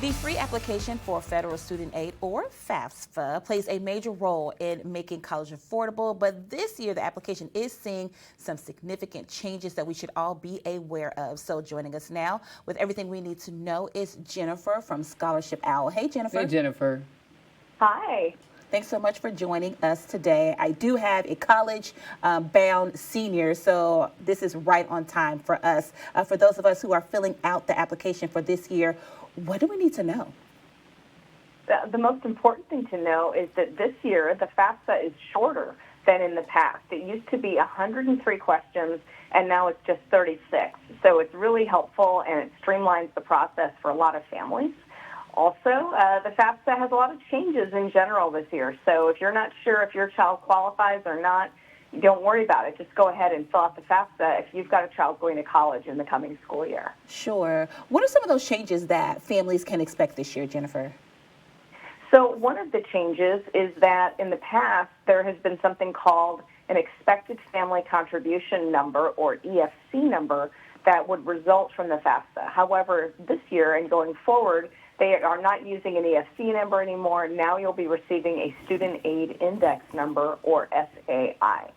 The free application for federal student aid, or FAFSA, plays a major role in making college affordable, but this year the application is seeing some significant changes that we should all be aware of. So joining us now with everything we need to know is Jennifer from Scholarship Owl. Hey, Jennifer. Hey, Jennifer. Hi. Thanks so much for joining us today. I do have a college-bound senior, so this is right on time for us. For those of us who are filling out the application for this year, what do we need to know? The most important thing to know is that this year the FAFSA is shorter than in the past. It used to be 103 questions, and now it's just 36. So it's really helpful, and it streamlines the process for a lot of families. Also, the FAFSA has a lot of changes in general this year. So if you're not sure if your child qualifies or not, don't worry about it. Just go ahead and fill out the FAFSA if you've got a child going to college in the coming school year. Sure. What are some of those changes that families can expect this year, Jennifer? So one of the changes is that in the past, there has been something called an expected family contribution number, or EFC number, that would result from the FAFSA. However, this year and going forward, they are not using an EFC number anymore. Now you'll be receiving a Student Aid Index number, or SAI.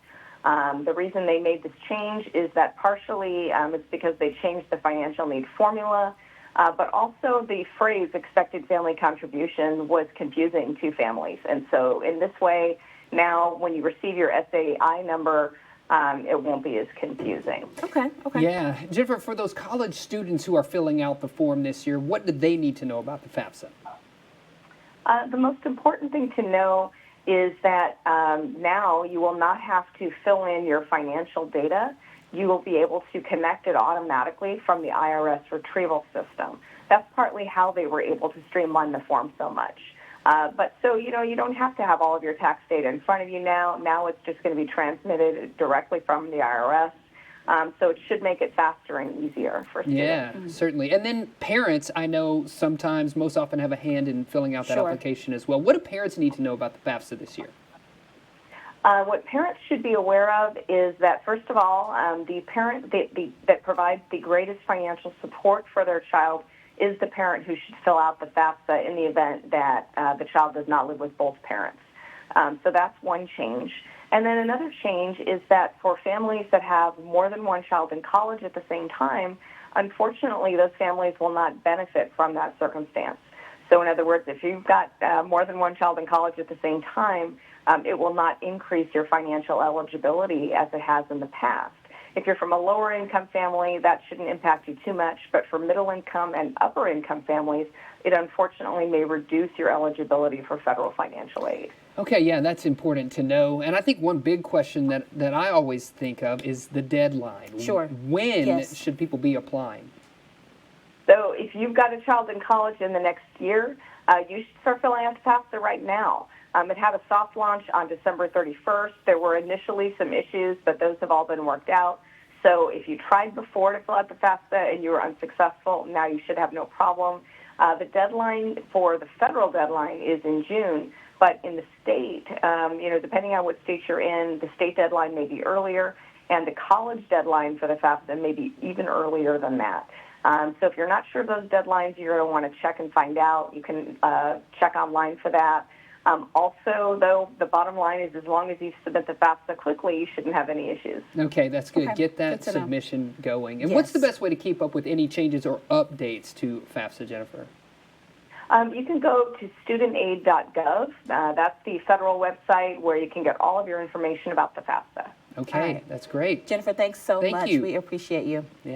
The reason they made this change is that partially it's because they changed the financial need formula, but also the phrase expected family contribution was confusing to families. And so in this way, now when you receive your SAI number, it won't be as confusing. Okay. Yeah. Jennifer, for those college students who are filling out the form this year, what do they need to know about the FAFSA? The most important thing to know is that now you will not have to fill in your financial data. You will be able to connect it automatically from the IRS retrieval system. That's partly how they were able to streamline the form so much. But you don't have to have all of your tax data in front of you now. Now it's just going to be transmitted directly from the IRS. So it should make it faster and easier for students. Yeah, certainly. And then parents, I know sometimes, most often have a hand in filling out that application as well. What do parents need to know about the FAFSA this year? What parents should be aware of is that, first of all, the parent that provides the greatest financial support for their child is the parent who should fill out the FAFSA in the event that the child does not live with both parents. So that's one change. And then another change is that for families that have more than one child in college at the same time, unfortunately, those families will not benefit from that circumstance. So in other words, if you've got more than one child in college at the same time, it will not increase your financial eligibility as it has in the past. If you're from a lower income family, that shouldn't impact you too much, but for middle income and upper income families, it unfortunately may reduce your eligibility for federal financial aid. Okay, yeah, that's important to know. And I think one big question that I always think of is the deadline. Sure. When should people be applying? So if you've got a child in college in the next year, you should start filling out the FAFSA right now. It had a soft launch on December 31st. There were initially some issues, but those have all been worked out. So if you tried before to fill out the FAFSA and you were unsuccessful, now you should have no problem. The deadline for the federal deadline is in June, but in the state, depending on what state you're in, the state deadline may be earlier, and the college deadline for the FAFSA may be even earlier than that. So if you're not sure of those deadlines, you're going to want to check and find out. You can check online for that. Also, though, the bottom line is as long as you submit the FAFSA quickly, you shouldn't have any issues. Okay, that's good. Okay. Get that Good to know. submission going. And what's the best way to keep up with any changes or updates to FAFSA, Jennifer? You can go to studentaid.gov. That's the federal website where you can get all of your information about the FAFSA. Okay, that's great. Jennifer, thanks so much. Thank you. We appreciate you. Yeah.